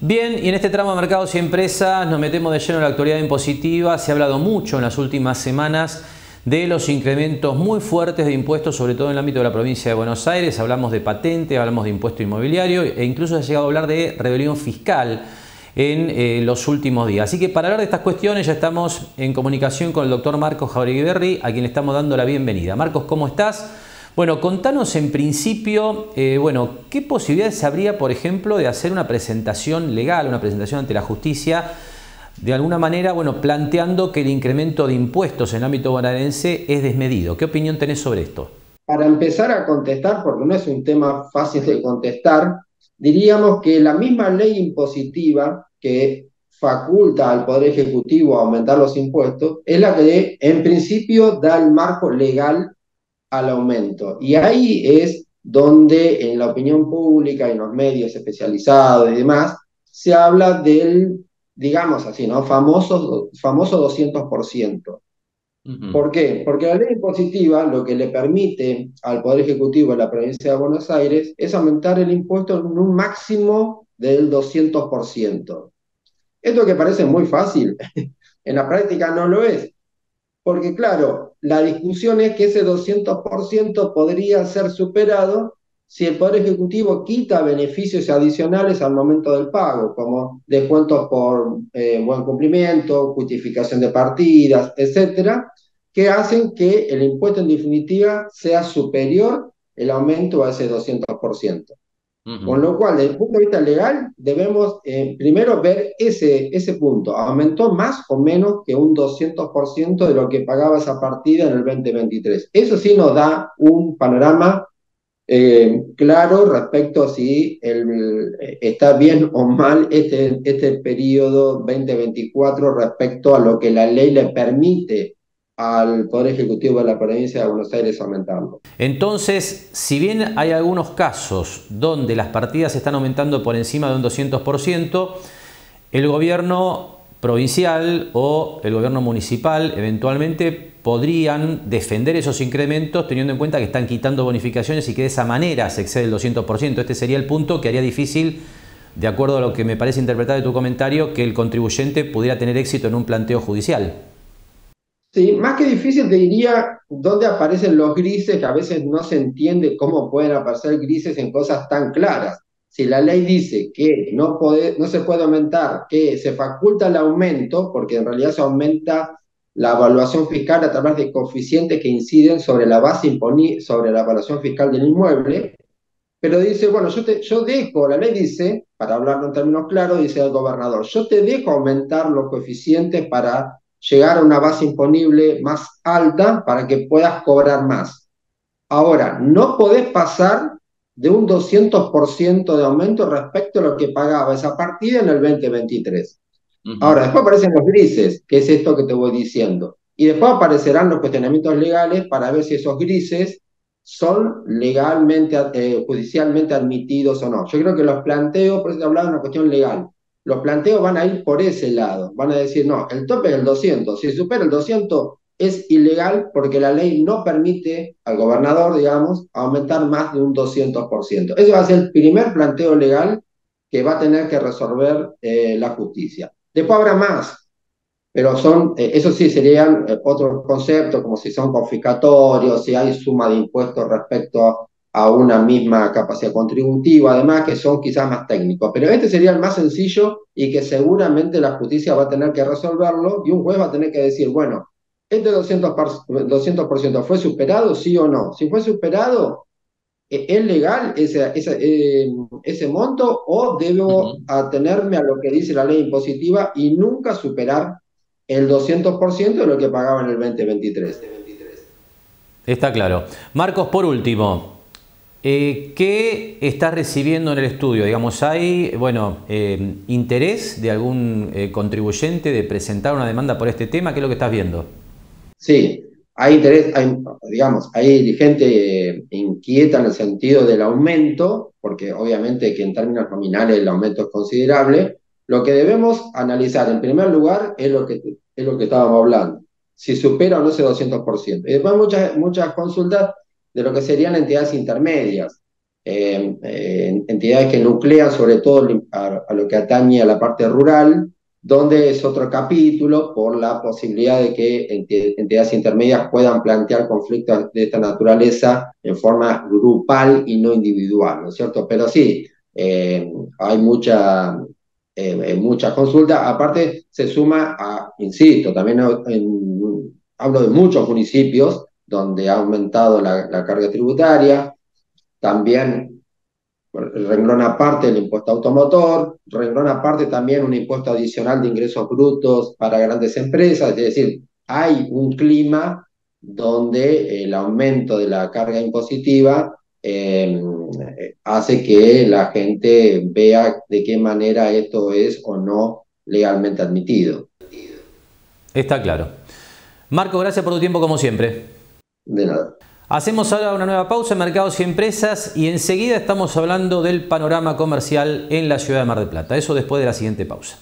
Bien, y en este tramo de mercados y empresas nos metemos de lleno en la actualidad impositiva. Se ha hablado mucho en las últimas semanas de los incrementos muy fuertes de impuestos, sobre todo en el ámbito de la provincia de Buenos Aires. Hablamos de patente, hablamos de impuesto inmobiliario e incluso se ha llegado a hablar de rebelión fiscal en los últimos días. Así que para hablar de estas cuestiones ya estamos en comunicación con el doctor Marcos Jauregui, a quien le estamos dando la bienvenida. Marcos, ¿cómo estás? Bueno, contanos en principio, ¿qué posibilidades habría, por ejemplo, de hacer una presentación legal, una presentación ante la justicia, de alguna manera, planteando que el incremento de impuestos en el ámbito bonaerense es desmedido? ¿Qué opinión tenés sobre esto? Para empezar a contestar, porque no es un tema fácil de contestar, diríamos que la misma ley impositiva que faculta al Poder Ejecutivo a aumentar los impuestos es la que en principio da el marco legal al aumento. Y ahí es donde en la opinión pública, en los medios especializados y demás, se habla del, digamos así, ¿no? Famoso 200%. Ujú. ¿Por qué? Porque la ley impositiva lo que le permite al Poder Ejecutivo de la provincia de Buenos Aires es aumentar el impuesto en un máximo del 200%. Esto que parece muy fácil, en la práctica no lo es. Porque claro, la discusión es que ese 200% podría ser superado si el Poder Ejecutivo quita beneficios adicionales al momento del pago, como descuentos por buen cumplimiento, justificación de partidas, etcétera, que hacen que el impuesto en definitiva sea superior el aumento a ese 200%. Con Ujú. lo cual, desde el punto de vista legal, debemos primero ver ese punto. ¿Aumentó más o menos que un 200% de lo que pagaba esa partida en el 2023? Eso sí nos da un panorama claro respecto a si está bien o mal este periodo 2024 respecto a lo que la ley le permite al Poder Ejecutivo de la provincia de Buenos Aires aumentarlo. Entonces, si bien hay algunos casos donde las partidas están aumentando por encima de un 200%, el gobierno provincial o el gobierno municipal eventualmente podrían defender esos incrementos teniendo en cuenta que están quitando bonificaciones y que de esa manera se excede el 200%. Este sería el punto que haría difícil, de acuerdo a lo que me parece interpretar de tu comentario, que el contribuyente pudiera tener éxito en un planteo judicial. Sí, más que difícil te diría dónde aparecen los grises, que a veces no se entiende cómo pueden aparecer grises en cosas tan claras. Si la ley dice que no se puede aumentar, que se faculta el aumento, porque en realidad se aumenta la evaluación fiscal a través de coeficientes que inciden sobre la sobre la evaluación fiscal del inmueble, pero dice, bueno, yo dejo, la ley dice, para hablarlo en términos claros, dice el gobernador, yo te dejo aumentar los coeficientes para llegar a una base imponible más alta para que puedas cobrar más. Ahora, no podés pasar de un 200% de aumento respecto a lo que pagaba esa partida en el 2023. Ahora, Ujú. después aparecen los grises, que es esto que te voy diciendo. Y después aparecerán los cuestionamientos legales para ver si esos grises son legalmente, judicialmente admitidos o no. Yo creo que los planteos, por eso te hablaba de una cuestión legal, los planteos van a ir por ese lado. Van a decir, no, el tope es el 200. Si supera el 200 es ilegal porque la ley no permite al gobernador, digamos, aumentar más de un 200%. Ese va a ser el primer planteo legal que va a tener que resolver la justicia. Después habrá más, pero eso sí serían otros conceptos, como si son confiscatorios, si hay suma de impuestos respecto a una misma capacidad contributiva, además que son quizás más técnicos. Pero este sería el más sencillo y que seguramente la justicia va a tener que resolverlo y un juez va a tener que decir, bueno, este 200% fue superado, sí o no. Si fue superado, ¿es legal ese monto o debo Ujú. atenerme a lo que dice la ley impositiva y nunca superar el 200% de lo que pagaba en el 2023? Está claro. Marcos, por último, ¿qué estás recibiendo en el estudio? Digamos, ¿hay interés de algún contribuyente de presentar una demanda por este tema? ¿Qué es lo que estás viendo? Sí, hay interés, digamos, hay gente inquieta en el sentido del aumento, porque obviamente que en términos nominales el aumento es considerable. Lo que debemos analizar en primer lugar es lo que estábamos hablando, si supera o no ese 200%. Y después muchas consultas de lo que serían entidades intermedias. entidades que nuclean sobre todo a lo que atañe a la parte rural, donde es otro capítulo por la posibilidad de que entidades intermedias puedan plantear conflictos de esta naturaleza en forma grupal y no individual, ¿no es cierto? Pero sí, hay mucha consulta. Aparte, se suma a, insisto, también hablo de muchos municipios donde ha aumentado la carga tributaria, también renglón aparte el impuesto automotor, renglón aparte también un impuesto adicional de ingresos brutos para grandes empresas, es decir, hay un clima donde el aumento de la carga impositiva hace que la gente vea de qué manera esto es o no legalmente admitido. Está claro. Marco, gracias por tu tiempo como siempre. De nada. Hacemos ahora una nueva pausa en Mercados y Empresas y enseguida estamos hablando del panorama comercial en la ciudad de Mar del Plata. Eso después de la siguiente pausa.